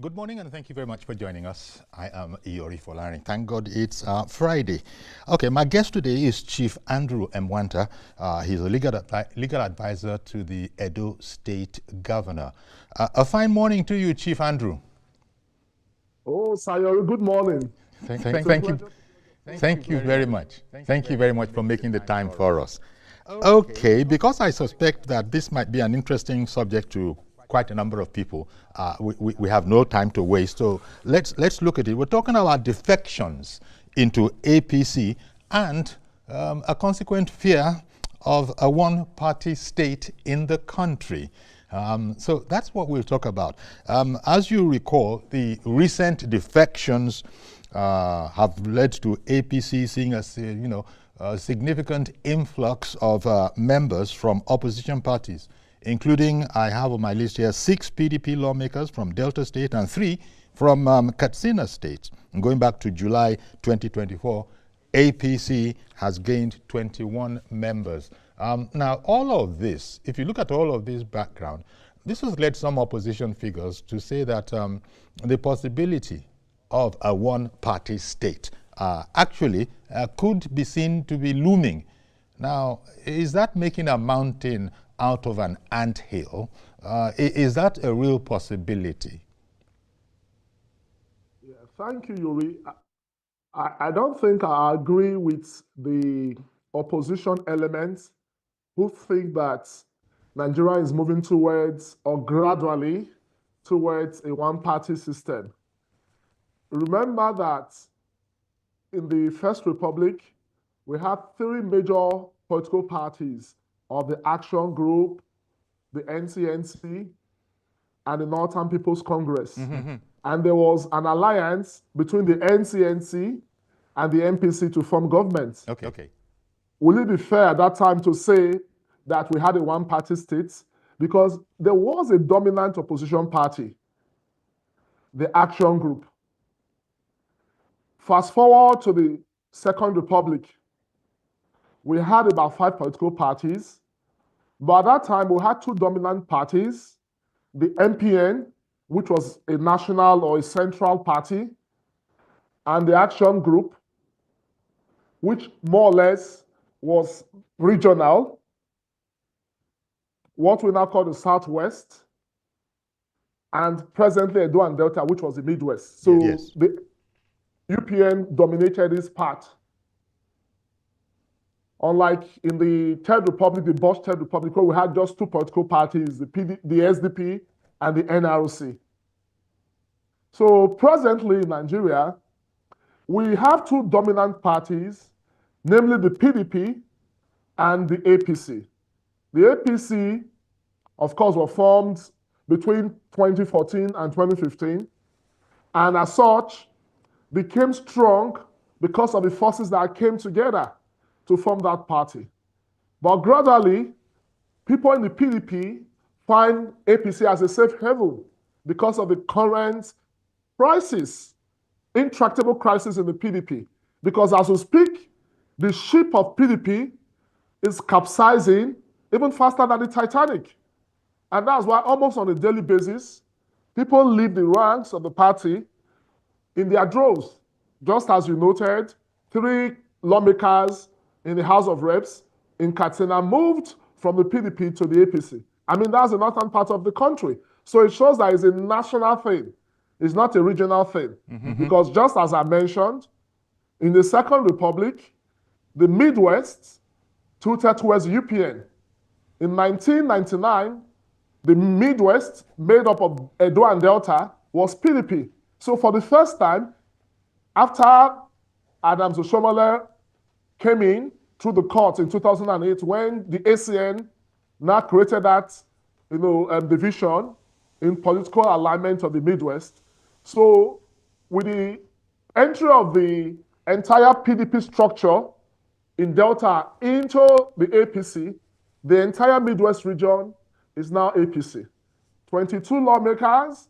Good morning, and thank you very much for joining us. I am Iyori Folarin. Thank God it's Friday. Okay, my guest today is Chief Andrew Mwanta. He's a legal advisor to the Edo State Governor. A fine morning to you, Chief Andrew. Oh, Sayori, good morning. Thank you very much. Thank you very much for making the time for us. Okay, because I suspect that this might be an interesting subject to quite a number of people, we have no time to waste. So let's look at it. We're talking about defections into APC and a consequent fear of a one-party state in the country. So that's what we'll talk about. As you recall, the recent defections have led to APC seeing a significant influx of members from opposition parties, including, I have on my list here, 6 PDP lawmakers from Delta State and 3 from Katsina State. And going back to July 2024, APC has gained 21 members. Now, all of this, if you look at all of this background, this has led some opposition figures to say that the possibility of a one-party state actually could be seen to be looming. Now, is that making a mountain out of an anthill? Is that a real possibility? Yeah, thank you, Yuri. I don't think I agree with the opposition elements who think that Nigeria is moving towards, or gradually, towards a one-party system. Remember that in the First Republic, we had 3 major political parties of the Action Group, the NCNC, and the Northern People's Congress. Mm-hmm. And there was an alliance between the NCNC and the MPC to form government. Okay. Will it be fair at that time to say that we had a one-party state? Because there was a dominant opposition party, the Action Group. Fast forward to the Second Republic, we had about 5 political parties. But at that time, we had 2 dominant parties, the MPN, which was a national or a central party, and the Action Group, which more or less was regional, what we now call the Southwest, and presently Edo and Delta, which was the Midwest. So yes. The UPN dominated this part. Unlike in the Third Republic, the Bosch Third Republic, where we had just 2 political parties, the SDP and the NRC. So presently in Nigeria, we have 2 dominant parties, namely the PDP and the APC. The APC, of course, were formed between 2014 and 2015, and as such, became strong because of the forces that came together to form that party. But gradually, people in the PDP find APC as a safe haven because of the current crisis, intractable crisis in the PDP. Because as we speak, the ship of PDP is capsizing even faster than the Titanic. And that's why almost on a daily basis, people leave the ranks of the party in their droves. Just as you noted, 3 lawmakers in the House of Reps in Katsina moved from the PDP to the APC. I mean, that's the northern part of the country. So it shows that it's a national thing. It's not a regional thing. Mm-hmm. Because just as I mentioned, in the Second Republic, the Midwest tilted towards UPN. In 1999, the Midwest, made up of Edo and Delta, was PDP. So for the first time, after Adams Oshiomhole came in through the court in 2008, when the ACN now created that division in political alignment of the Midwest. So with the entry of the entire PDP structure in Delta into the APC, the entire Midwest region is now APC. 22 lawmakers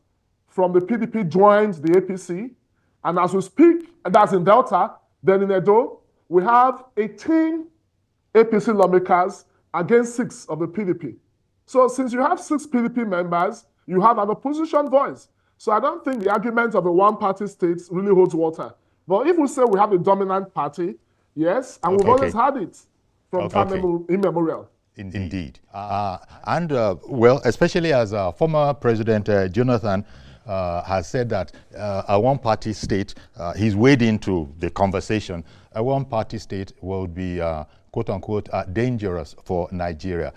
from the PDP joined the APC, and as we speak, and that's in Delta, then in Edo, we have 18 APC lawmakers against 6 of the PDP. So since you have 6 PDP members, you have an opposition voice. So I don't think the argument of a one-party state really holds water. But if we say we have a dominant party, yes, and we've always had it from time immemorial. Indeed. Well, especially as former President Jonathan has said that a one-party state, he's weighed into the conversation, a one-party state will be, quote-unquote, dangerous for Nigeria.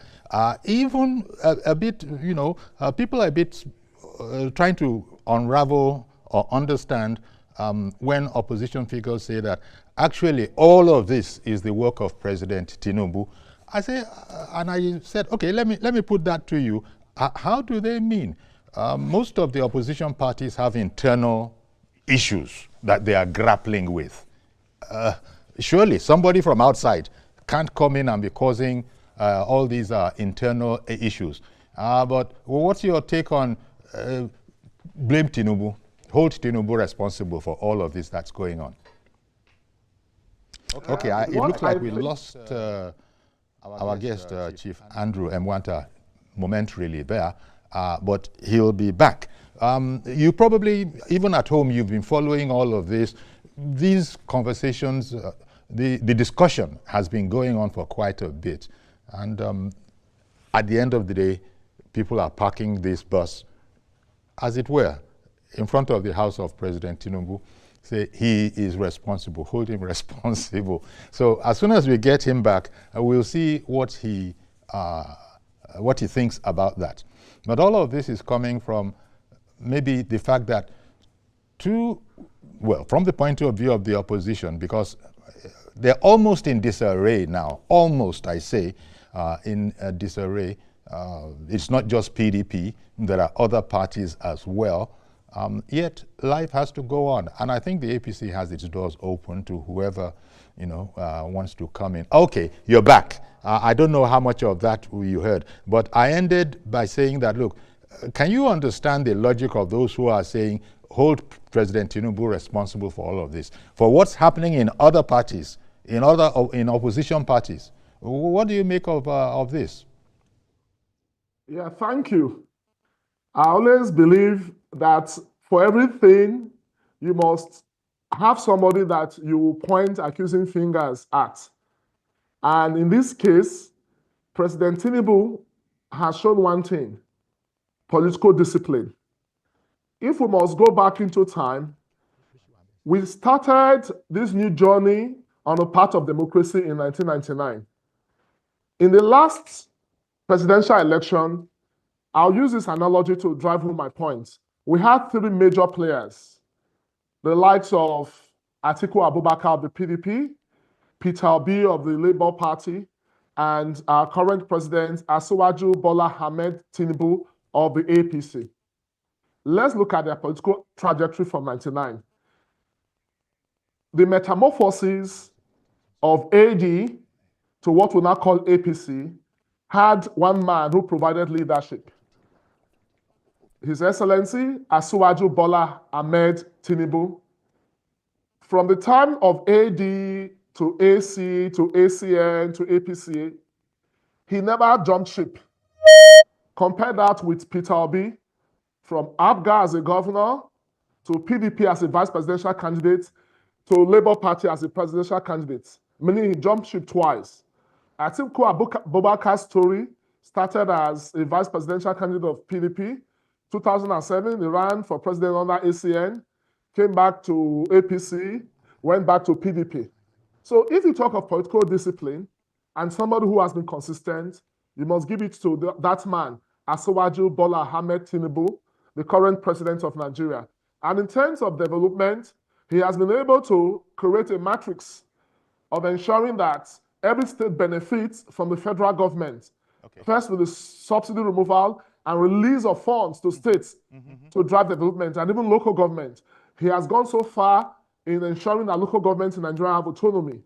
Even a bit, you know, people are a bit trying to unravel or understand when opposition figures say that actually all of this is the work of President Tinubu. I say, and I said, okay, let me put that to you. How do they mean? Most of the opposition parties have internal issues that they are grappling with. Surely somebody from outside can't come in and be causing all these internal issues. But what's your take on blame Tinubu, hold Tinubu responsible for all of this that's going on? Okay, it looks like we lost our guest, Chief Andrew Mwanta, momentarily there, but he'll be back. You probably, even at home, you've been following all of this. These conversations, the discussion has been going on for quite a bit. And at the end of the day, people are parking this bus, as it were, in front of the house of President Tinubu, say he is responsible, hold him responsible. So as soon as we get him back, we'll see what he thinks about that. But all of this is coming from maybe the fact that from the point of view of the opposition, because they're almost in disarray now, almost, I say, in disarray. It's not just PDP, there are other parties as well. Yet life has to go on, and I think the APC has its doors open to whoever, you know, wants to come in. Okay, you're back. I don't know how much of that you heard, but I ended by saying that, look, can you understand the logic of those who are saying hold President Tinubu responsible for all of this, for what's happening in other parties, in opposition parties? What do you make of this? Yeah, thank you. I always believe that for everything, you must have somebody that you point accusing fingers at. And in this case, President Tinubu has shown one thing: political discipline. If we must go back into time, we started this new journey on the path of democracy in 1999. In the last presidential election, I'll use this analogy to drive home my point. We had three major players, the likes of Atiku Abubakar of the PDP, Peter Obi of the Labour Party, and our current president, Asiwaju Bola Ahmed Tinubu of the APC. Let's look at their political trajectory from 1999. The metamorphosis of AD to what we now call APC had one man who provided leadership. His Excellency Asiwaju Bola Ahmed Tinubu. From the time of AD to AC to ACN to APC, he never jumped ship. Compare that with Peter Obi, from APGA as a governor to PDP as a vice presidential candidate to Labour Party as a presidential candidate, meaning he jumped ship twice. Atiku Abubakar's story started as a vice presidential candidate of PDP. 2007, he ran for president under ACN, came back to APC, went back to PDP. So if you talk of political discipline and somebody who has been consistent, you must give it to that man, Asiwaju Bola Ahmed Tinubu, the current president of Nigeria. And in terms of development, he has been able to create a matrix of ensuring that every state benefits from the federal government. Okay. First with the subsidy removal and release of funds to states to drive development, and even local government. He has gone so far in ensuring that local governments in Nigeria have autonomy.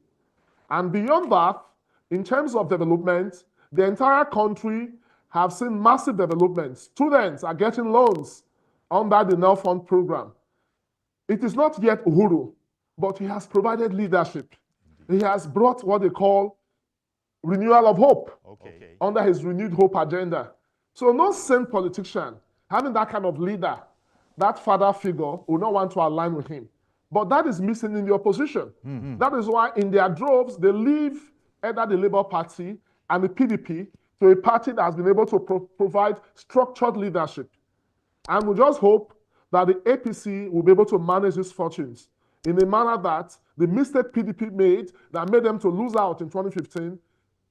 And beyond that, in terms of development, the entire country have seen massive development. Students are getting loans under the NEL Fund program. It is not yet Uhuru, but he has provided leadership. He has brought what they call renewal of hope under his renewed hope agenda. So no sane politician having that kind of leader that father figure will not want to align with him. But that is missing in the opposition. That is why in their droves, they leave either the Labour Party and the PDP to a party that has been able to provide structured leadership. And we just hope that the APC will be able to manage its fortunes in a manner that the mistake PDP made that made them to lose out in 2015,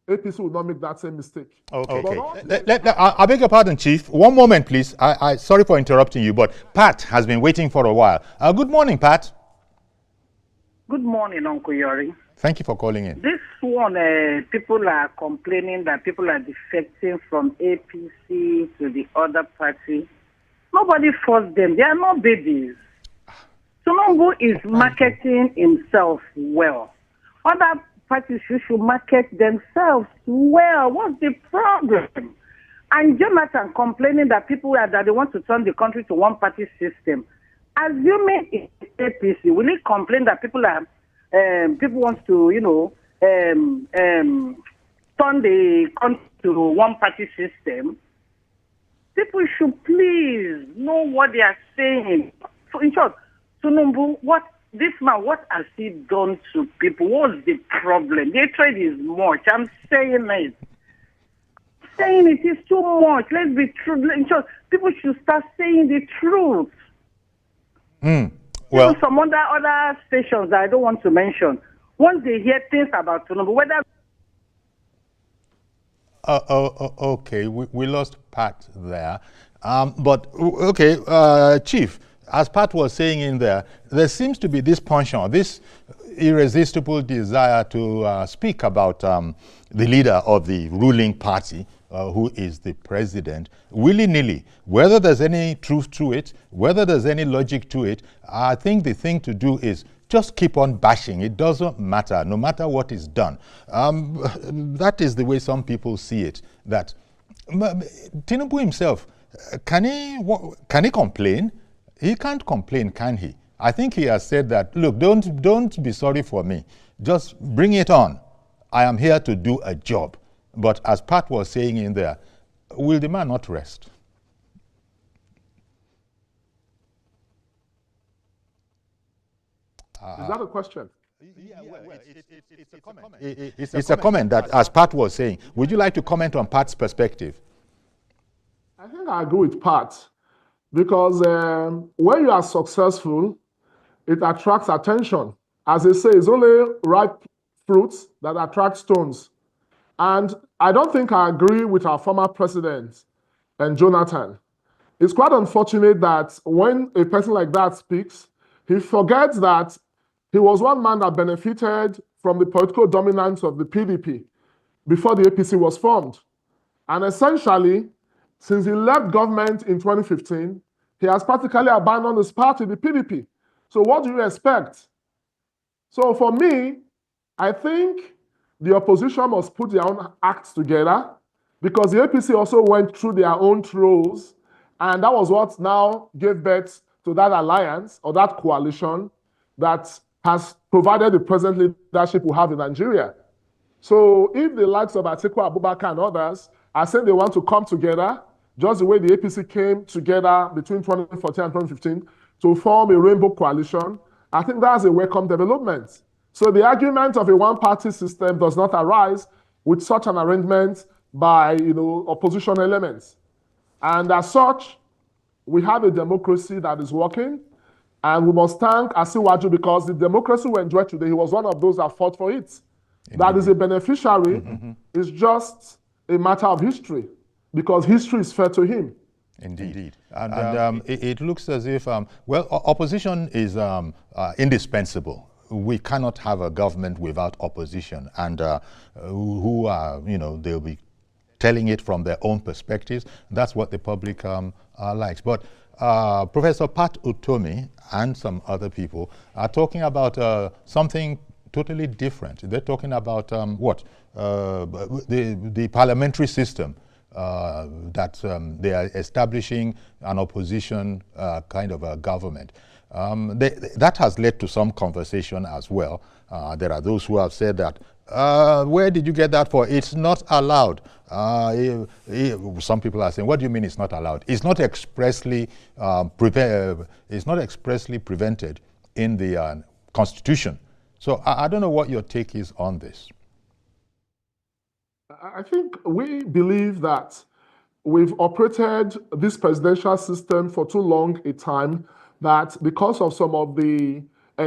APC will not make that same mistake. Okay. I beg your pardon, Chief. One moment, please. Sorry for interrupting you, but Pat has been waiting for a while. Good morning, Pat. Good morning, Uncle Yori. Thank you for calling in. This one, people are complaining that people are defecting from APC to the other party. Nobody forced them. They are not babies. Tinubu is marketing himself well. Other parties should market themselves well. What's the problem? And Jonathan complaining that that they want to turn the country to one-party system. Assuming it's APC, will he complain that people want to, turn the country to one-party system? People should please know what they are saying. So in short, Tinubu, what has he done to people? What's the problem? The trade is much. I'm saying it. Saying it is too much. Let's be true. In short, people should start saying the truth. Well, some other stations that I don't want to mention, once they hear things about Tinubu, whether okay, we lost Pat there. But okay, Chief, as Pat was saying in there seems to be this penchant, this irresistible desire to speak about the leader of the ruling party, who is the president, willy-nilly. Whether there's any truth to it, whether there's any logic to it, I think the thing to do is just keep on bashing. It doesn't matter, no matter what is done. That is the way some people see it. That Tinubu himself, can he complain? He can't complain, can he? I think he has said that, look, don't be sorry for me. Just bring it on. I am here to do a job. But as Pat was saying in there, will the man not rest? Is that a question? Yeah, well, it's a comment. It's a comment that, as Pat was saying, would you like to comment on Pat's perspective? I think I agree with Pat, because when you are successful, it attracts attention. As they say, it's only ripe fruits that attract stones. And I don't think I agree with our former president and Jonathan. It's quite unfortunate that when a person like that speaks, he forgets that he was one man that benefited from the political dominance of the PDP before the APC was formed. And essentially, since he left government in 2015, he has practically abandoned his party, the PDP. So what do you expect? So for me, I think the opposition must put their own acts together, because the APC also went through their own throes, and that was what now gave birth to that alliance or that coalition that has provided the present leadership we have in Nigeria. So if the likes of Atiku Abubakar and others are saying they want to come together, just the way the APC came together between 2014 and 2015 to form a rainbow coalition, I think that's a welcome development. So the argument of a one-party system does not arise with such an arrangement by opposition elements. And as such, we have a democracy that is working, and we must thank Asiwaju, because the democracy we enjoy today, he was one of those that fought for it. Indeed. That is a beneficiary. It's just a matter of history, because history is fair to him. Indeed. And it looks as if, opposition is indispensable. We cannot have a government without opposition, and who are, they'll be telling it from their own perspectives. That's what the public likes. But Professor Pat Utomi and some other people are talking about something totally different. They're talking about the parliamentary system, that they are establishing an opposition kind of a government. That has led to some conversation as well. There are those who have said that Where did you get that for? It's not allowed. Some people are saying, what do you mean it's not allowed? It's not expressly prevented in the Constitution. So I don't know what your take is on this. I think we believe that we've operated this presidential system for too long a time, that because of some of the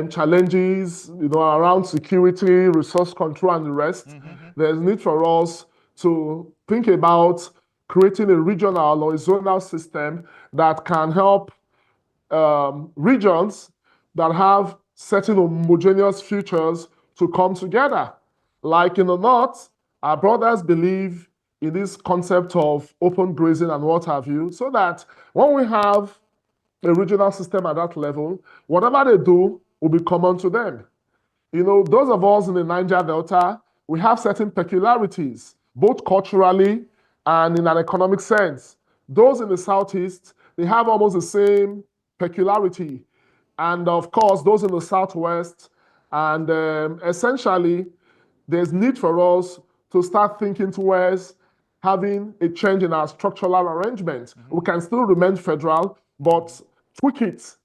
challenges, around security, resource control, and the rest, there's need for us to think about creating a regional or a zonal system that can help regions that have certain homogeneous futures to come together. Like in the North, our brothers believe in this concept of open grazing and what have you, so that when we have a regional system at that level, whatever they do will be common to them. Those of us in the Niger Delta, we have certain peculiarities, both culturally and in an economic sense. Those in the Southeast, they have almost the same peculiarity. And of course, those in the Southwest, and essentially, there's need for us to start thinking towards having a change in our structural arrangement. We can still remain federal, but tweak it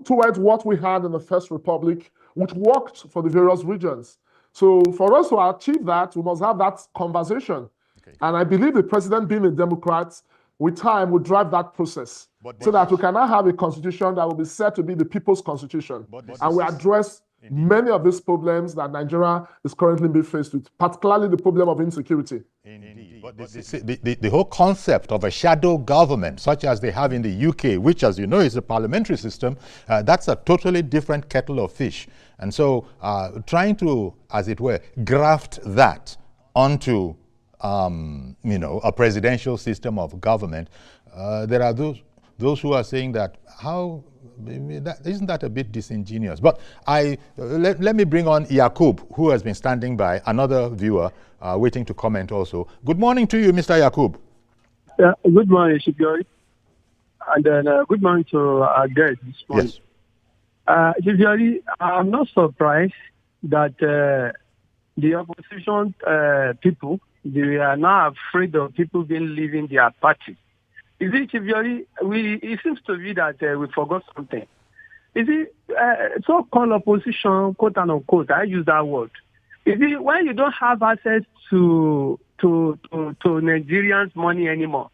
towards what we had in the First Republic, which worked for the various regions. So for us to achieve that, we must have that conversation. Okay. And I believe the president, being a Democrat, with time will drive that process so that we can now have a constitution that will be said to be the people's constitution. And we address many of these problems that Nigeria is currently being faced with, particularly the problem of insecurity. Indeed. But the whole concept of a shadow government, such as they have in the UK, which, as you know, is a parliamentary system, that's a totally different kettle of fish. And so trying to, as it were, graft that onto, a presidential system of government, there are those who are saying that isn't that a bit disingenuous? But let me bring on Yakub, who has been standing by, another viewer waiting to comment also. Good morning to you, Mr. Yakub. Good morning, Shipyori. And then good morning to our guest this morning. Yes. Shipyori, I'm not surprised that the opposition people, they are now afraid of people leaving their party. You see, Shipyori, it seems to be that we forgot something. You see, so-called opposition, quote and unquote, I use that word. You see, when you don't have access to Nigerians' money anymore,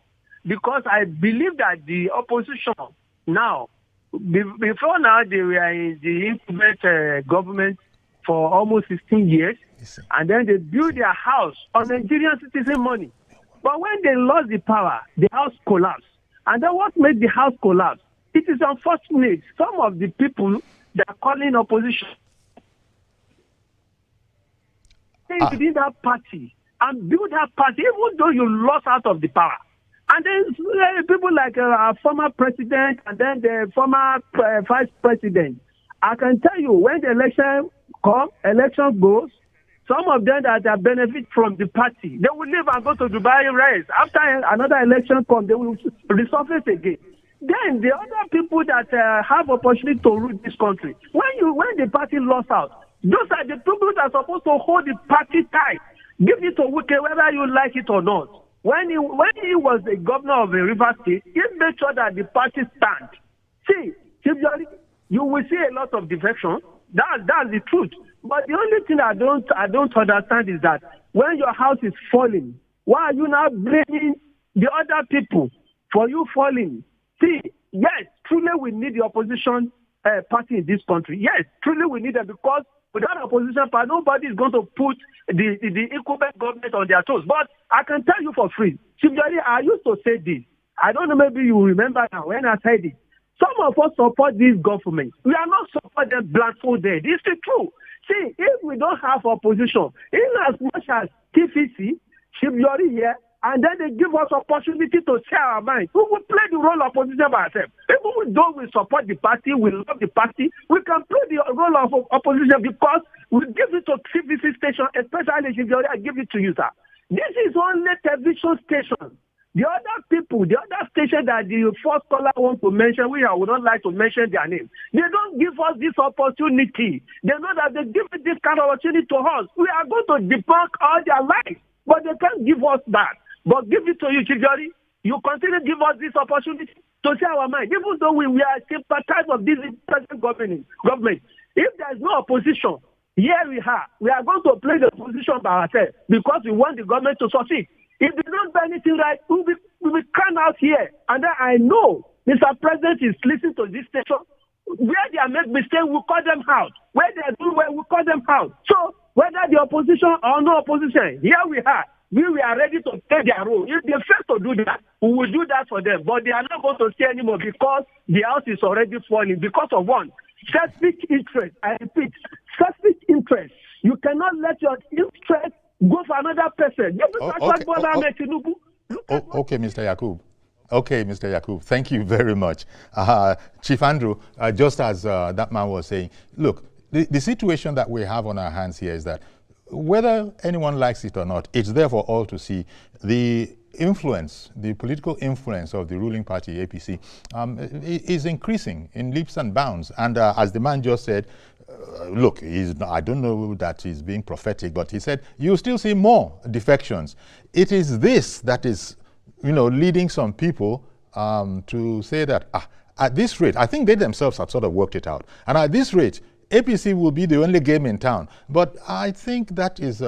because I believe that the opposition now, before now, they were in the incumbent government for almost 16 years, and then they built their house on Nigerian citizen money. But when they lost the power, the house collapsed. And then what made the house collapse? It is unfortunate. Some of the people that are calling opposition within that party and build that party, even though you lost out of the power. And then people like our former president and then the former vice president. I can tell you, when the election goes, some of them that benefit from the party, they will leave and go to Dubai rest. After another election comes, they will resurface again. Then the other people that have opportunity to rule this country, when the party lost out, those are the people that are supposed to hold the party tight. Give it to Wike whether you like it or not. When he was the governor of the River State, he made sure that the party stand. See, you will see a lot of defection. That's the truth. But the only thing I don't understand is that when your house is falling, why are you now blaming the other people for you falling? See, yes, truly we need the opposition party in this country. Yes, truly we need them, because without opposition party, nobody is going to put the incumbent government on their toes. But I can tell you for free, Shipyori, I used to say this. I don't know, maybe you remember now when I said it. Some of us support this government. We are not supporting them blindfolded. This is true. See, if we don't have opposition, in as much as TVC, Shipyori here, and then they give us opportunity to share our minds, we will play the role of opposition by ourselves. Even though we support the party, we love the party, we can play the role of opposition because we give it to TVC station, especially Shipyori, I give it to you, sir. This is only television station The other people, the other station that the first caller wants to mention, I would not like to mention their name. They don't give us this opportunity. They know that they give this kind of opportunity to us. We are going to debunk all their lies, but they can't give us that. But give it to you, Chief Jori. You continue to give us this opportunity to say our mind, even though we are sympathizers of this present government. If there is no opposition, here we are going to play the opposition by ourselves because we want the government to succeed. If they don't do anything right, we will come out here. And then I know Mr. President is listening to this station. Where they are make mistakes, we call them out. Where they are doing well, we call them out. So whether the opposition or no opposition, here we are. We are ready to take their role. If they fail to do that, we will do that for them. But they are not going to stay anymore because the house is already falling. Because of one, selfish interest. I repeat, selfish interest. You cannot let your interest go for another person. Okay, Mr. Yakub. Okay, Mr. Yakub, thank you very much. Chief Andrew, just as that man was saying, look, the situation that we have on our hands here is that whether anyone likes it or not, it's there for all to see. The influence, the political influence of the ruling party, APC, is increasing in leaps and bounds. And as the man just said, look, I don't know that he's being prophetic, but he said, you still see more defections. It is this that is, leading some people to say that, at this rate, I think they themselves have sort of worked it out. And at this rate, APC will be the only game in town. But I think that is,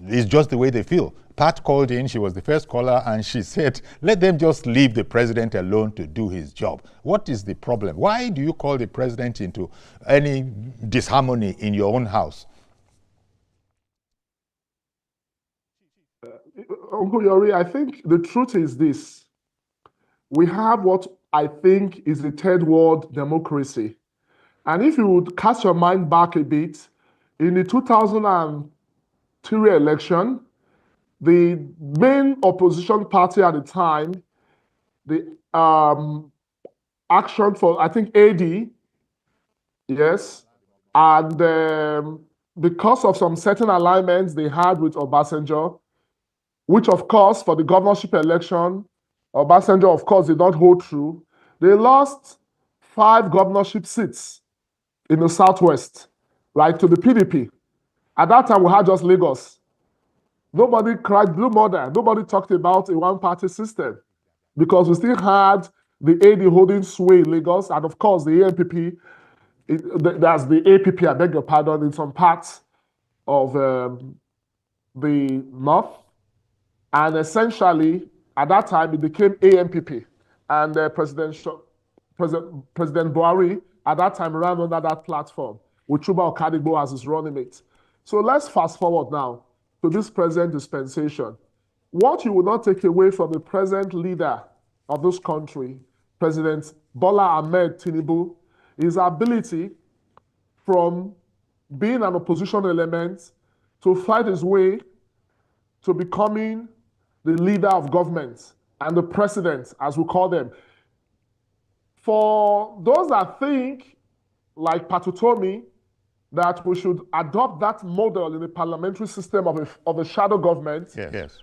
is just the way they feel. Pat called in, she was the first caller, and she said, let them just leave the president alone to do his job. What is the problem? Why do you call the president into any disharmony in your own house? Uncle Yori, I think the truth is this. We have what I think is the third world democracy. And if you would cast your mind back a bit, in the 2003 election, the main opposition party at the time, the Action for, I think, AD, yes, and because of some certain alignments they had with Obasanjo, which of course, for the governorship election, Obasanjo, of course, did not hold true. They lost 5 governorship seats in the Southwest, right, to the PDP. At that time, we had just Lagos. Nobody cried blue mother. Nobody talked about a one-party system because we still had the AD holding sway in Lagos, and of course, the ANPP, that's the APP, I beg your pardon, in some parts of the North. And essentially, at that time, it became ANPP. And President Buhari, at that time, ran under that platform with Chuba Okadigbo as his running mate. So let's fast forward now to this present dispensation. What you will not take away from the present leader of this country, President Bola Ahmed Tinubu, is ability from being an opposition element to fight his way to becoming the leader of government and the president, as we call them. For those that think, like Patutomi, that we should adopt that model in the parliamentary system of a shadow government, yes.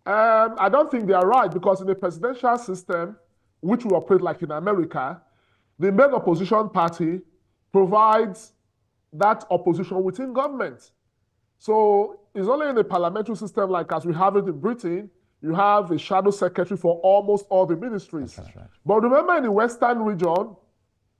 I don't think they are right, because in the presidential system, which we operate like in America, the main opposition party provides that opposition within government. So it's only in the parliamentary system, like as we have it in Britain, you have a shadow secretary for almost all the ministries. That's right. But remember, in the Western region,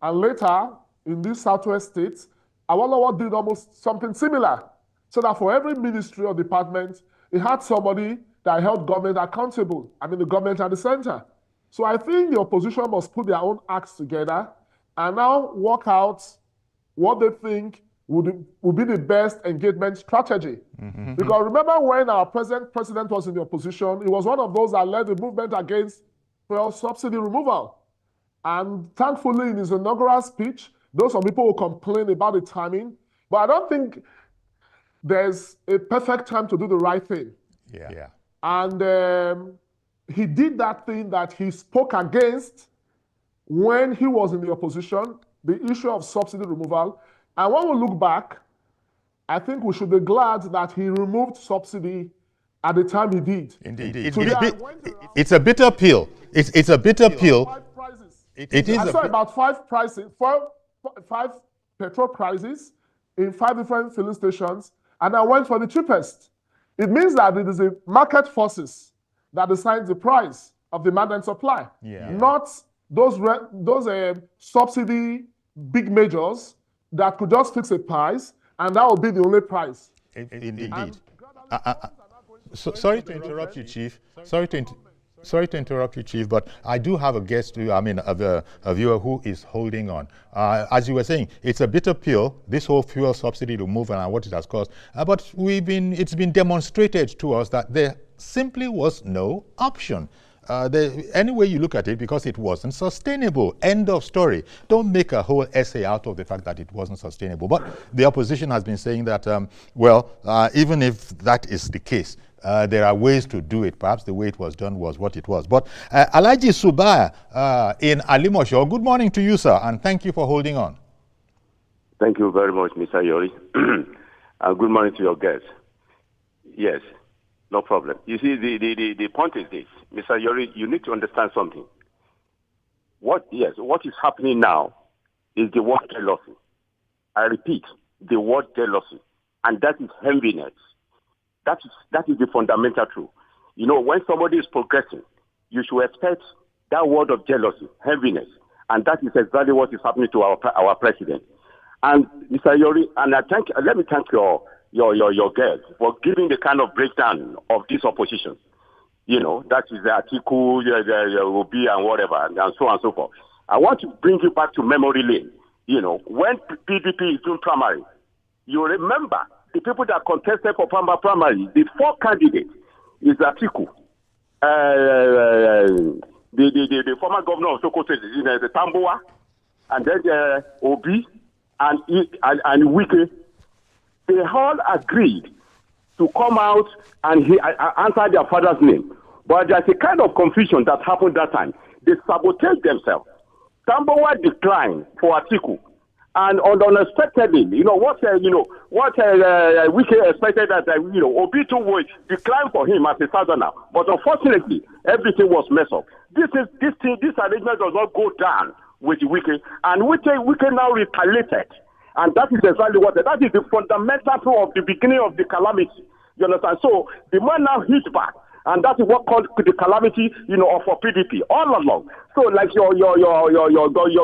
and later in these Southwest states, Awolowo did almost something similar. So that for every ministry or department, it had somebody that held government accountable. I mean, the government at the center. So I think the opposition must put their own acts together and now work out what they think would be the best engagement strategy. Mm-hmm. Because remember when our present president was in the opposition, he was one of those that led the movement against fuel subsidy removal. And thankfully, in his inaugural speech, though some people will complain about the timing, but I don't think there's a perfect time to do the right thing. Yeah. And he did that thing that he spoke against when he was in the opposition, the issue of subsidy removal. And when we look back, I think we should be glad that he removed subsidy at the time he did. Indeed. Today, It's a bitter pill. It's a bitter pill. Five prices. It is I saw about five prices, five petrol prices in 5 different filling stations, and I went for the cheapest. It means that it is a market forces that decides the price of demand and supply, not those subsidy big majors that could just fix a price, and that will be the only price. Indeed. Sorry to interrupt you, Chief. Sorry to interrupt you, Chief, but I do have a guest, a viewer who is holding on. As you were saying, it's a bitter pill, this whole fuel subsidy removal and what it has caused. But it's been demonstrated to us that there simply was no option. Any way you look at it, because it wasn't sustainable. End of story. Don't make a whole essay out of the fact that it wasn't sustainable. But the opposition has been saying that, even if that is the case, there are ways to do it. Perhaps the way it was done was what it was. But Alhaji Subaya in Alimosho, good morning to you, sir, and thank you for holding on. Thank you very much, Mr. Yori. And good morning to your guests. Yes, no problem. You see, the point is this. Mr. Yori, you need to understand something. What is happening now is the word jealousy. I repeat, the word jealousy. And that is heaviness. That is the fundamental truth. You know, when somebody is progressing, you should expect that word of jealousy, heaviness. And that is exactly what is happening to our president. And Mr. Yori, and let me thank your guest for giving the kind of breakdown of this opposition. You know, that is the article, the Obi and whatever, and so on and so forth. I want to bring you back to memory lane. You know, when PDP is doing primary, you remember the people that contested for primary, the 4 candidates is Atiku, the former governor of Sokoto, the Tamboa, and then Obi and Wike. They all agreed to come out and answer their father's name. But there's a kind of confusion that happened that time. They sabotaged themselves. Tamboa declined for Atiku. And unexpectedly, what Wike expected that, Obi would decline for him as a southerner. But unfortunately, everything was messed up. This arrangement does not go down with Wike. And Wike now retaliated. And that is exactly that is the fundamental truth of the beginning of the calamity. You understand? So the man now hit back. And that is what caused the calamity, for PDP all along. So, like your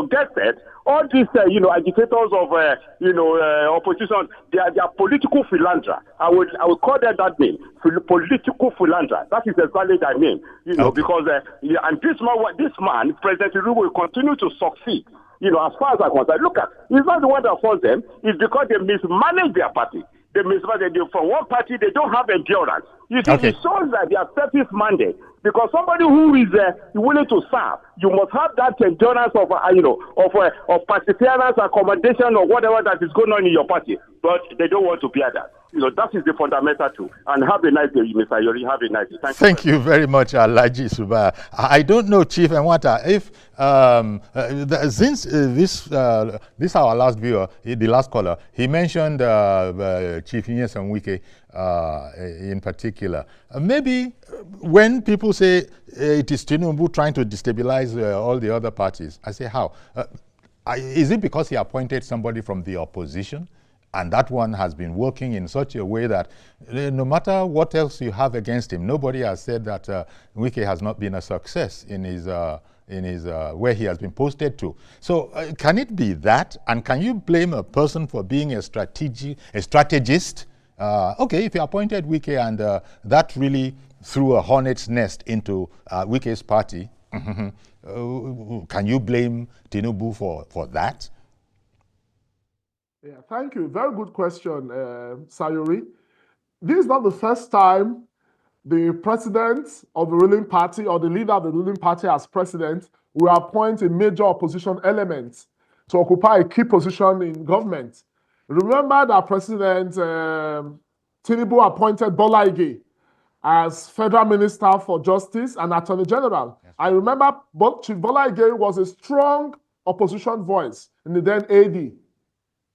guest said, all these, agitators of, opposition, they are political philandra. I would call them that name, political philandra. That is exactly their name, because, and this man, President Tinubu, will continue to succeed. As far as I'm concerned, look at, he's not the one that forced them. It's because they mismanage their party. They mismanage. From one party, they don't have endurance. It shows that they are selfish mandate. Because somebody who is willing to serve, you must have that endurance of perseverance, accommodation, or whatever that is going on in your party. But they don't want to bear that. That is the fundamental truth. And have a nice day, Mr. Yori. Have a nice day. Thank you very much, Alhaji Subaya. I don't know, Chief Enwata, if since this our last viewer, the last caller, he mentioned Chief Nyesom Wike in particular. Maybe when people say it is Tinubu trying to destabilize all the other parties, I say how? Is it because he appointed somebody from the opposition? And that one has been working in such a way that no matter what else you have against him, nobody has said that Wike has not been a success in his where he has been posted to. So can it be that? And can you blame a person for being a strategist? Okay, if you appointed Wike and that really threw a hornet's nest into Wike's party, can you blame Tinubu for that? Yeah, thank you. Very good question, Sayuri. This is not the first time the president of the ruling party or the leader of the ruling party as president will appoint a major opposition element to occupy a key position in government. Remember that President Tinubu appointed Bola Ige as Federal Minister for Justice and Attorney General. Yes. I remember Chief Bola Ige was a strong opposition voice in the then AD.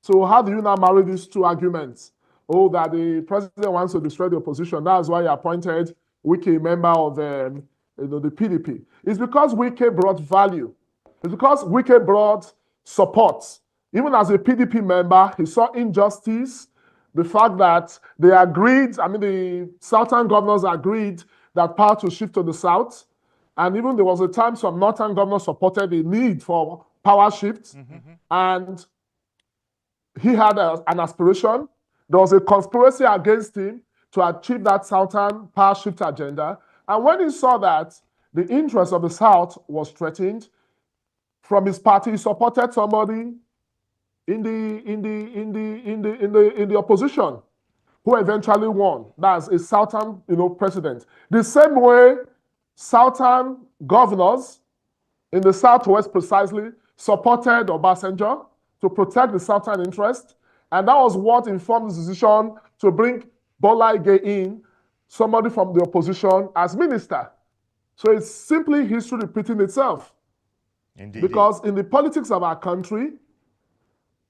So how do you now marry these two arguments? oh, that the president wants to destroy the opposition. That's why he appointed Wike a member of the PDP. It's because Wike brought value. It's because Wike brought support. Even as a PDP member, he saw injustice, the fact that they agreed, the southern governors agreed that power to shift to the south. And even there was a time some northern governors supported the need for power shifts. And he had an aspiration. There was a conspiracy against him to achieve that southern power shift agenda. And when he saw that the interest of the South was threatened, from his party, he supported somebody in the opposition who eventually won. That's a southern, president. The same way southern governors in the Southwest precisely supported Obasanjo to protect the southern interest. And that was what informed the decision to bring Bola Ige in, somebody from the opposition, as minister. So it's simply history repeating itself. Indeed. Because in the politics of our country,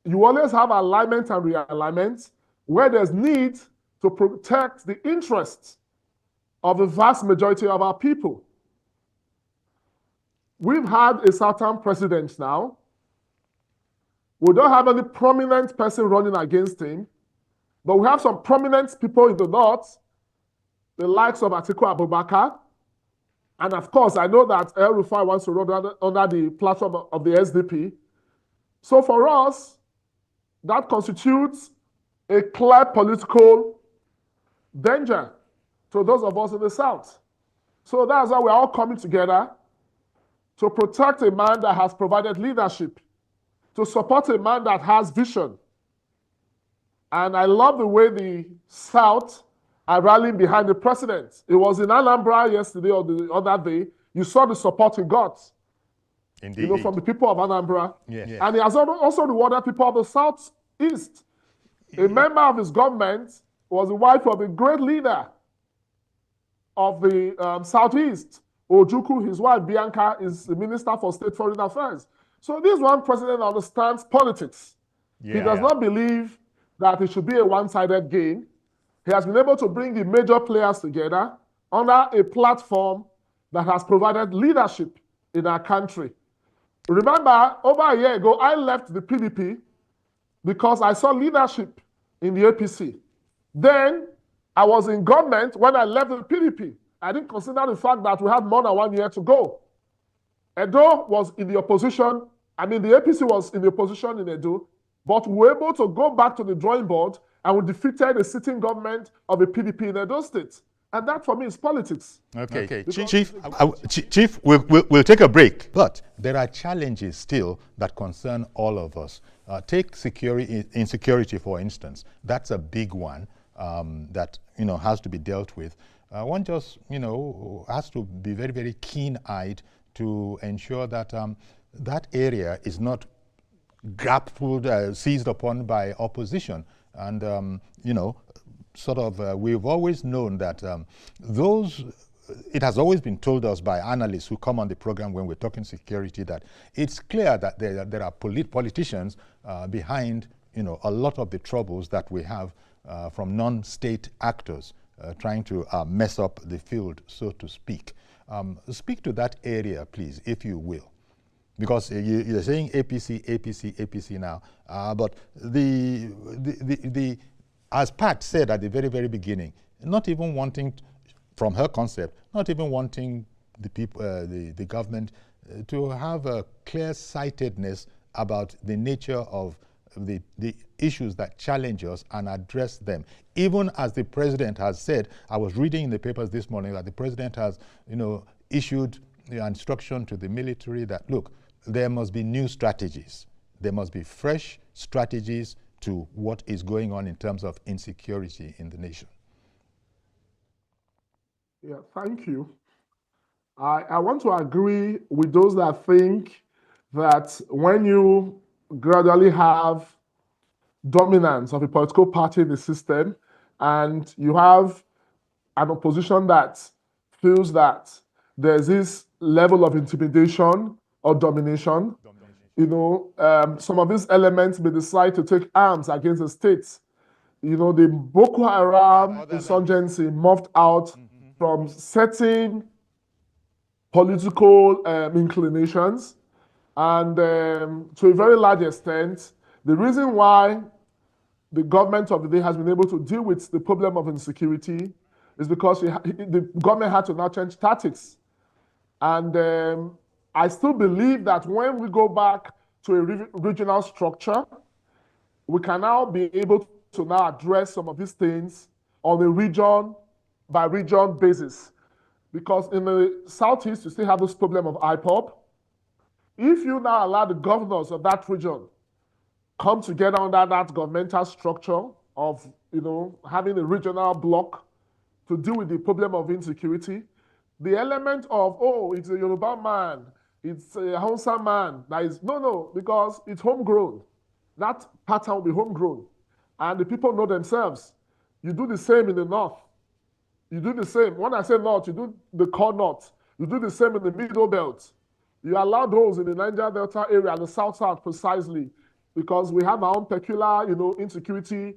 you always have alignment and realignment where there's need to protect the interests of the vast majority of our people. We've had a certain president now. We don't have any prominent person running against him, but we have some prominent people in the north, the likes of Atiku Abubakar. And of course, I know that El Rufai wants to run under the platform of the SDP. So for us, that constitutes a clear political danger to those of us in the South. So that's why we're all coming together to protect a man that has provided leadership, to support a man that has vision. And I love the way the South are rallying behind the president. It was in Anambra yesterday or the other day. You saw the support he got. Indeed. From the people of Anambra. Yes. And he has also rewarded people of the Southeast. A member of his government was the wife of a great leader of the Southeast. Ojukwu, his wife, Bianca, is the Minister for State Foreign Affairs. So this one president understands politics. He does not believe that it should be a one-sided game. He has been able to bring the major players together under a platform that has provided leadership in our country. Remember, over a year ago, I left the PDP because I saw leadership in the APC. Then I was in government when I left the PDP. I didn't consider the fact that we had more than 1 year to go. Edo was in the opposition. The APC was in the opposition in Edo, but we were able to go back to the drawing board and we defeated the sitting government of the PDP in Edo State. And that, for me, is politics. Okay. Chief, we'll take a break. But there are challenges still that concern all of us. Take insecurity, for instance. That's a big one that has to be dealt with. One just has to be very, very keen-eyed to ensure that that area is not grappled, seized upon by opposition. And we've always known that it has always been told us by analysts who come on the program when we're talking security that it's clear that there are politicians behind a lot of the troubles that we have from non-state actors trying to mess up the field, so to speak. Speak to that area, please, if you will. Because you're saying APC now, but as Pat said at the very, very beginning, not even wanting, from her concept, not even wanting the people, the government to have a clear-sightedness about the nature of the issues that challenge us and address them. Even as the president has said, I was reading in the papers this morning that the president has, issued the instruction to the military that, look, there must be new strategies. There must be fresh strategies to what is going on in terms of insecurity in the nation. Yeah, thank you. I want to agree with those that think that when you gradually have dominance of a political party in the system and you have an opposition that feels that there's this level of intimidation or domination, some of these elements may decide to take arms against the states. You know, the Boko Haram insurgency morphed out from certain political inclinations, and to a very large extent, the reason why the government of the day has been able to deal with the problem of insecurity is because the government had to now change tactics. And I still believe that when we go back to a regional structure, we can now be able to now address some of these things on a region by region basis. Because in the Southeast, you still have this problem of IPOP. If you now allow the governors of that region come together under that governmental structure of, you know, having a regional bloc to deal with the problem of insecurity, the element of, oh, it's a Yoruba man, it's a Hausa man, that is, no, because it's homegrown. That pattern will be homegrown. And the people know themselves. You do the same in the north. You do the same. When I say north, you do the core north. You do the same in the middle belt. You allow those in the Niger Delta area, the south precisely, because we have our own peculiar, you know, insecurity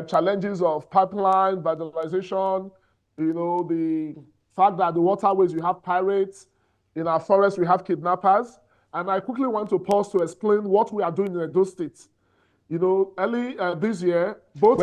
challenges of pipeline, vandalization, you know, the fact that the waterways, you have pirates, in our forests, we have kidnappers. And I quickly want to pause to explain what we are doing in Edo State. You know, early this year, both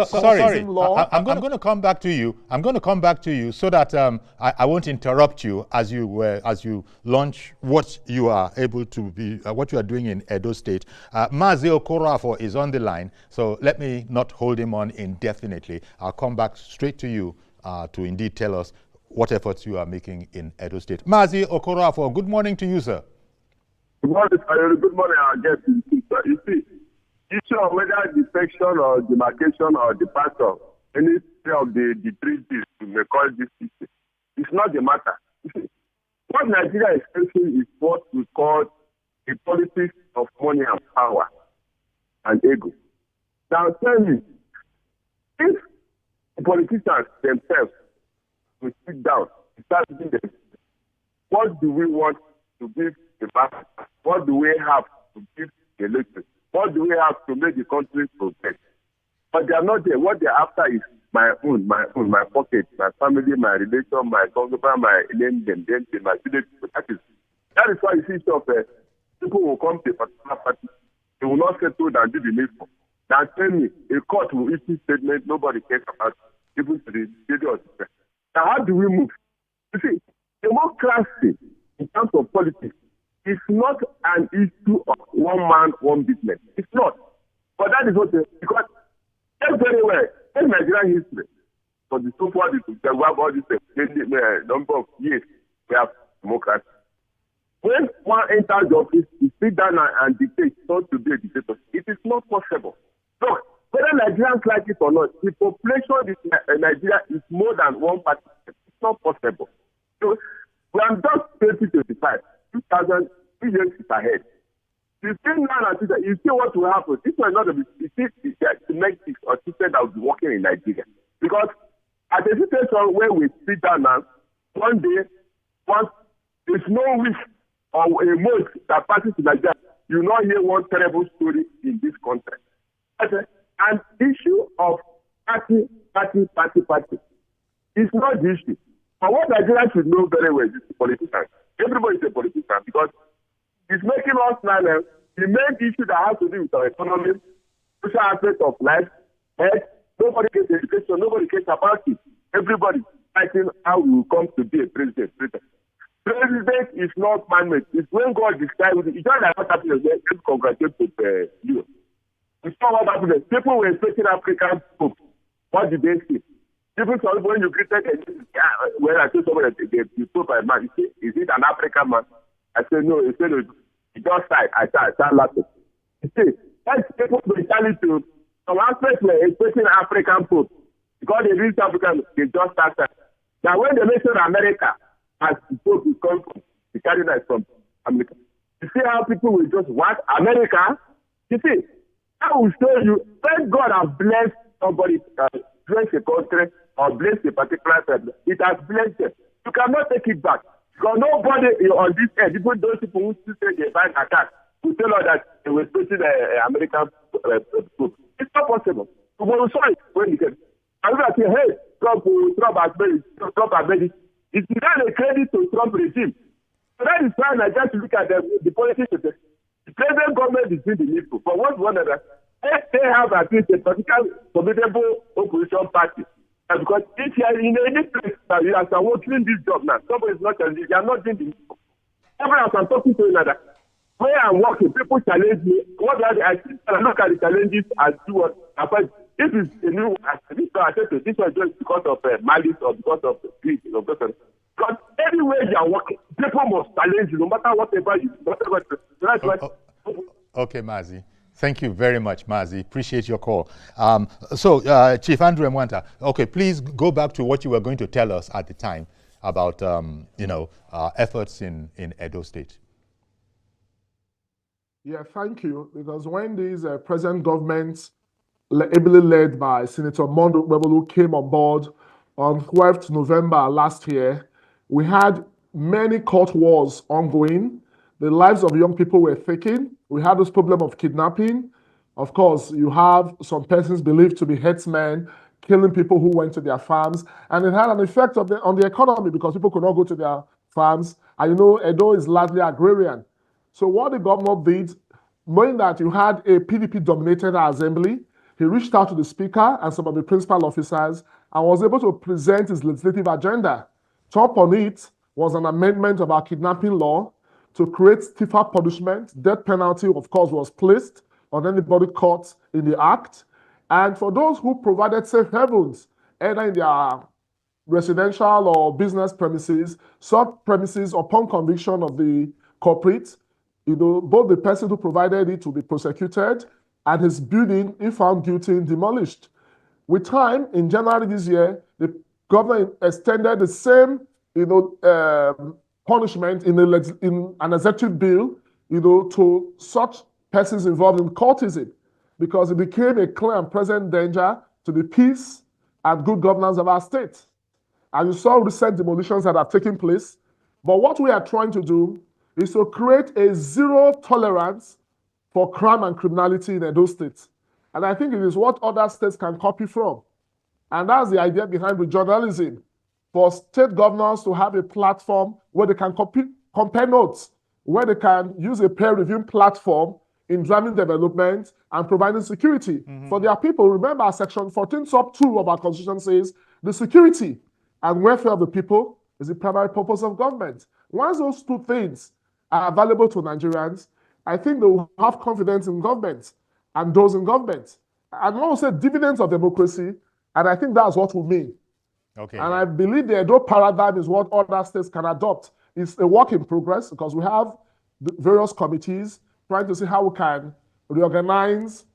sorry, law. I'm going to come back to you. I'm going to come back to you so that I won't interrupt you as you launch what you are able to be, what you are doing in Edo State. Mazi Okorafor is on the line, so let me not hold him on indefinitely. I'll come back straight to you to indeed tell us what efforts you are making in Edo State. Mazi Okorafor, good morning to you, sir. Good morning, good morning, our guest. You see, issue of whether defection or demarcation or departure, any of the treaties we may call this issue, it's not the matter. What Nigeria is facing is what we call the politics of money and power and ego. Now tell me, if the politicians themselves will sit down and start doing this, what do we want to give the master? What do we have to give the electorate? What do we have to make the country progress? But they are not there. What they are after is my pocket, my family, my relation, my concubine, my name, my village. That is why you see stuff. People will come to a particular party. They will not settle and do the needful. Now tell me, a court will issue statement nobody cares about, even to the stadium. Now how do we move? You see, democracy in terms of politics is not an issue of one man, one business. It's not. But that is what because very well in Nigerian history, for the so far, we have all this number of years we have democracy. When one enters the office, you sit down and dictate not to be a dictator. It is not possible. So, whether Nigerians like it or not, the population in Nigeria is more than 1%. It's not possible. So, we are just 2025. 2,000 years ahead. You see now, you see what will happen. This will not be domestic or system that will be working in Nigeria. Because at the situation where we sit down now, one day, once there's no wish or a month that passes in Nigeria, you will not hear one terrible story in this country. An issue of party is not the issue. But what Nigerians should know very well is the politicians. Everybody is a politician because it's making us now the main issue that has to do with our economy, social aspect of life, health. Nobody gets education, nobody cares about it. Everybody fighting how we will come to be a president. President is not man-made. It's when God describes it. It's not like what happened again. Let's congratulate you. It's not what happened. People were expecting African pope. What did they say? People saw when you greeted when I told somebody the pope a man, he said, is it an African man? I said, no. He said, he just died. I started laughing. He said, that's people's mentality. Some aspects were expecting African pope. Because they reached African, they just started. Now when they mention America, as the pope is come from, the cardinal is from America. You see how people will just, what? America? You see, I will show you, thank God I've blessed somebody, blessed a country, or blessed a particular person. It has blessed them. You cannot take it back. Because nobody on this end, even those people who still say they find attack, who tell us that they were expecting an American pope. It's not possible. When we saw it, when he came, and we are saying, hey, Trump has made it. It's not a credit to Trump regime. So that is why I just look at the politics today. The present government is doing the needful. But one another, they have at least a particular formidable opposition party. And because if you are in any place that you are working this job now, somebody is not challenging, you are not doing the needful. Everyone else I'm talking to another. Where I'm working, people challenge me. What are I look at the challenges and do what happens. This is a new this one just because of malice or because of greed or because anywhere you are working, people must challenge you, no matter whatever you whatever. That's why. Okay, Mazi. Thank you very much, Mazi. Appreciate your call. Chief Andrew Mwanta, okay, please go back to what you were going to tell us at the time about efforts in Edo State. Yeah, thank you. Because when these present governments, ably led by Senator Mondo Gbebelu, came on board on 12th November last year, we had many court wars ongoing. The lives of young people were taken. We had this problem of kidnapping. Of course, you have some persons believed to be headsmen killing people who went to their farms, and it had an effect on the economy because people could not go to their farms. And Edo is largely agrarian. So what the governor did, knowing that you had a PDP-dominated assembly, he reached out to the speaker and some of the principal officers and was able to present his legislative agenda. Top on it was an amendment of our kidnapping law to create stiffer punishment. Death penalty, of course, was placed on anybody caught in the act. And for those who provided safe havens, either in their residential or business premises, such premises upon conviction of the culprit, both the person who provided it will be prosecuted and his building, if found guilty, demolished. With time, in January this year, the government extended the same punishment in an executive bill to such persons involved in cultism, because it became a clear and present danger to the peace and good governance of our state. And you saw recent demolitions that have taken place. But what we are trying to do is to create a zero tolerance for crime and criminality in Edo State. And I think it is what other states can copy from. And that's the idea behind regionalism, for state governors to have a platform where they can compare notes, where they can use a peer-reviewing platform in driving development and providing security for their people. Remember, Section 14 sub 2 of our Constitution says the security and welfare of the people is the primary purpose of government. Once those two things are available to Nigerians, I think they will have confidence in government and those in government. And also dividends of democracy, and I think that's what we mean. Okay. And I believe the Edo paradigm is what other states can adopt. It's a work in progress because we have the various committees trying to see how we can reorganize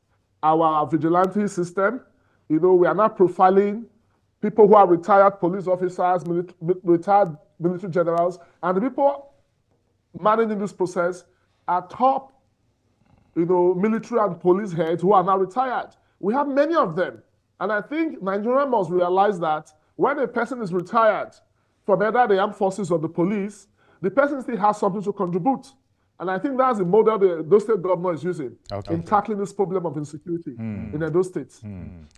our vigilante system. We are not profiling people who are retired police officers, retired military generals, and the people managing this process are top, military and police heads who are now retired. We have many of them. And I think Nigeria must realize that when a person is retired from either the armed forces or the police, the person still has something to contribute. And I think that's the model the Edo State governor is using in tackling this problem of insecurity in Edo State.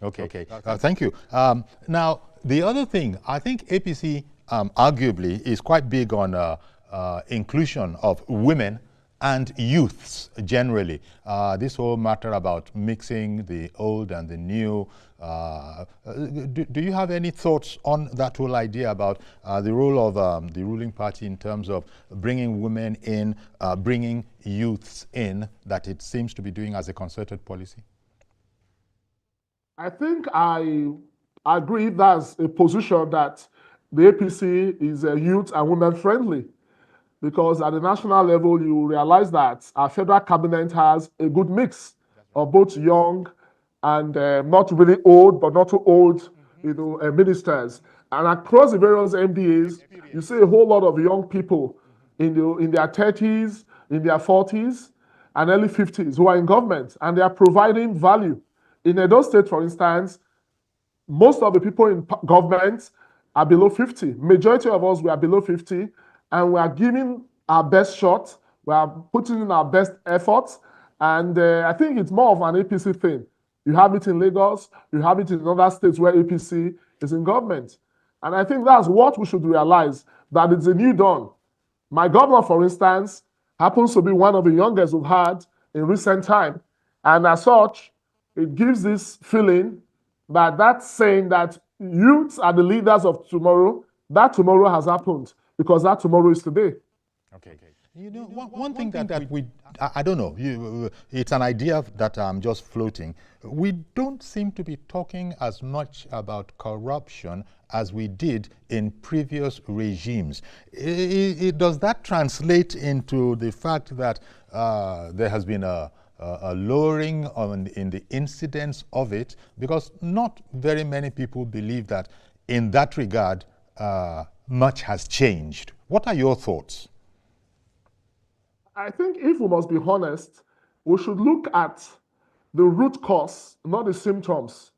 Okay. Thank you. Now, the other thing, I think APC arguably is quite big on inclusion of women and youths generally. This whole matter about mixing the old and the new. Do you have any thoughts on that whole idea about the role of the ruling party in terms of bringing women in, bringing youths in, that it seems to be doing as a concerted policy? I think I agree that's a position that the APC is youth and women friendly. Because at the national level, you realize that our federal cabinet has a good mix of both young and not really old, but not too old, ministers. And across the various MDAs, you see a whole lot of young people in their 30s, in their 40s, and early 50s who are in government, and they are providing value. In Edo State, for instance, most of the people in government are below 50. Majority of us, we are below 50. And we are giving our best shot. We are putting in our best efforts. And I think it's more of an APC thing You have it in Lagos. You have it in other states where APC is in government. And I think that's what we should realize, that it's a new dawn. My governor, for instance, happens to be one of the youngest we've had in recent time. And as such, it gives this feeling that that's saying that youths are the leaders of tomorrow. That tomorrow has happened because that tomorrow is today. Okay. You know, one thing that I don't know, it's an idea that I'm just floating. We don't seem to be talking as much about corruption as we did in previous regimes. Does that translate into the fact that there has been a lowering in the incidence of it? Because not very many people believe that in that regard much has changed. What are your thoughts? I think if we must be honest, we should look at the root cause, not the symptoms.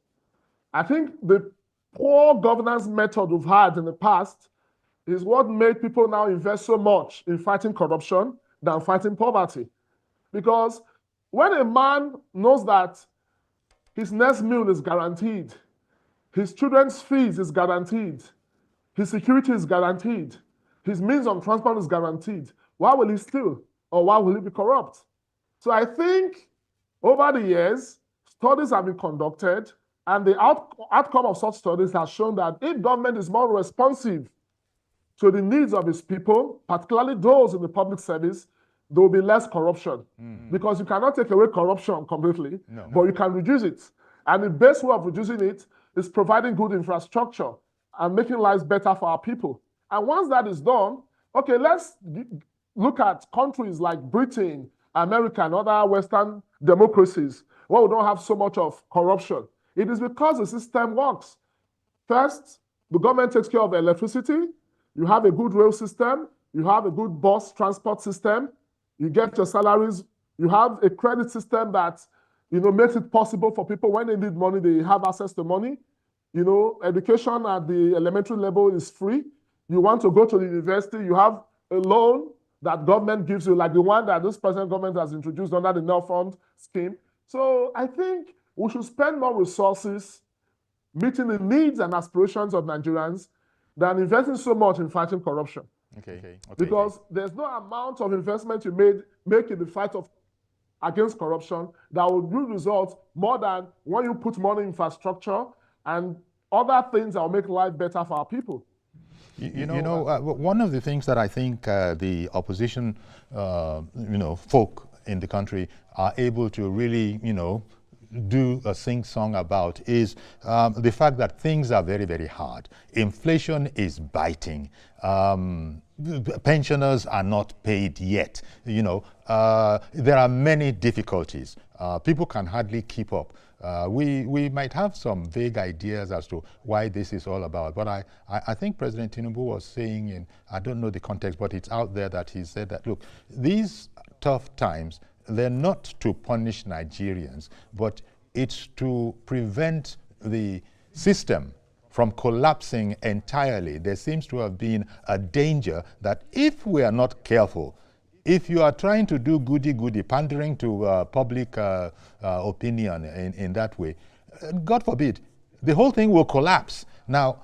I think the poor governance method we've had in the past is what made people now invest so much in fighting corruption than fighting poverty. Because when a man knows that his next meal is guaranteed, his children's fees is guaranteed, his security is guaranteed, his means of transport is guaranteed, why will he steal? Or why will he be corrupt? So I think over the years, studies have been conducted, and the outcome of such studies has shown that if government is more responsive to the needs of its people, particularly those in the public service, there will be less corruption. Because you cannot take away corruption completely, but you can reduce it. And the best way of reducing it is providing good infrastructure and making lives better for our people. And once that is done, okay, let's look at countries like Britain, America, and other Western democracies where we don't have so much of corruption. It is because the system works. First, the government takes care of electricity. You have a good rail system. You have a good bus transport system. You get your salaries. You have a credit system that, makes it possible for people when they need money, they have access to money. Education at the elementary level is free. You want to go to the university, you have a loan that government gives you, like the one that this present government has introduced under the NEL Fund scheme. So I think we should spend more resources meeting the needs and aspirations of Nigerians than investing so much in fighting corruption. Because there's no amount of investment you make in the fight against corruption that will yield results more than when you put money in infrastructure and other things that will make life better for our people. One of the things that I think the opposition, folk in the country are able to really, do a sing-song about is the fact that things are very, very hard. Inflation is biting. Pensioners are not paid yet. There are many difficulties. People can hardly keep up. We might have some vague ideas as to why this is all about, but I think President Tinubu was saying, I don't know the context, but it's out there that he said that, look, these tough times, they're not to punish Nigerians, but it's to prevent the system from collapsing entirely. There seems to have been a danger that if we are not careful, if you are trying to do goody-goody, pandering to public opinion in that way, God forbid, the whole thing will collapse. Now,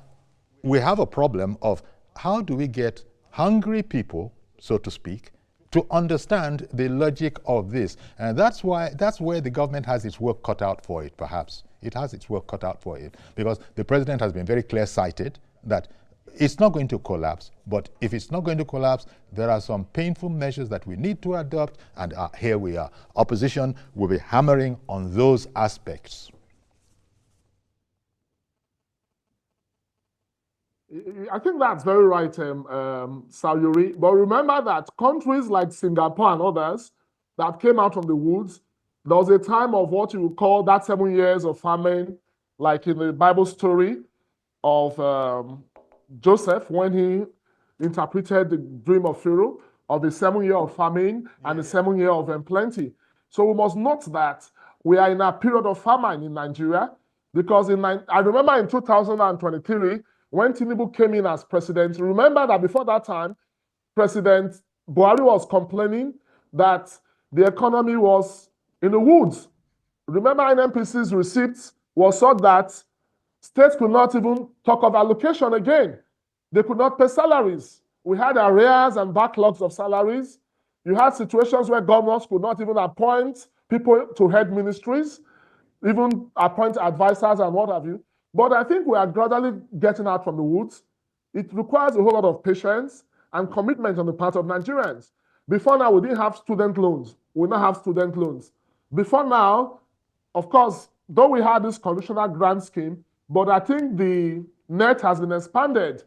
we have a problem of how do we get hungry people, so to speak, to understand the logic of this. And that's where the government has its work cut out for it, perhaps. It has its work cut out for it, because the president has been very clear-sighted that it's not going to collapse, but if it's not going to collapse, there are some painful measures that we need to adopt, and here we are. Opposition will be hammering on those aspects. I think that's very right, Sayuri. But remember that countries like Singapore and others that came out from the woods, there was a time of what you would call that 7 years of famine, like in the Bible story of Joseph, when he interpreted the dream of Pharaoh of the 7 year of famine and the 7 year of plenty. So we must note that we are in a period of famine in Nigeria, because I remember in 2023, when Tinubu came in as president, remember that before that time, President Buhari was complaining that the economy was in the woods. Remember, NNPC's receipts was so that states could not even talk of allocation again. They could not pay salaries. We had arrears and backlogs of salaries. You had situations where governors could not even appoint people to head ministries, even appoint advisors and what have you. But I think we are gradually getting out from the woods. It requires a whole lot of patience and commitment on the part of Nigerians. Before now, we didn't have student loans. We now have student loans. Before now, of course, though we had this conditional grant scheme, but I think the net has been expanded.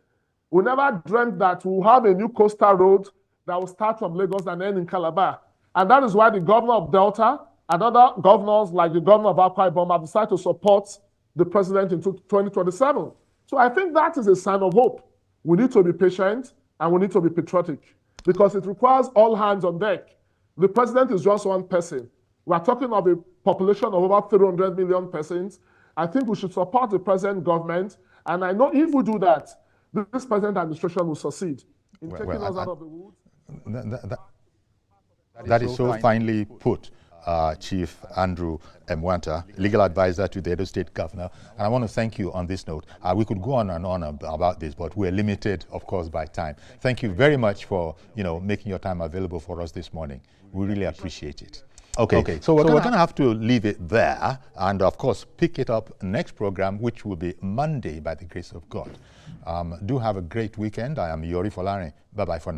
We never dreamt that we'll have a new coastal road that will start from Lagos and end in Calabar. And that is why the governor of Delta and other governors, like the governor of Akwa Ibom, have decided to support the president in 2027. So I think that is a sign of hope. We need to be patient and we need to be patriotic because it requires all hands on deck. The president is just one person. We are talking of a population of over 300 million persons. I think we should support the present government. And I know if we do that, this present administration will succeed in taking us out of the woods. That is so finely put, Chief Andrew Mwanta, legal advisor to the Edo State Governor. And I want to thank you on this note. We could go on and on about this, but we're limited, of course, by time. Thank you very much for making your time available for us this morning. We really appreciate it. Okay, so we're going to have to leave it there and, of course, pick it up next program, which will be Monday by the grace of God. Do have a great weekend. I am Yori Folare. Bye-bye for now.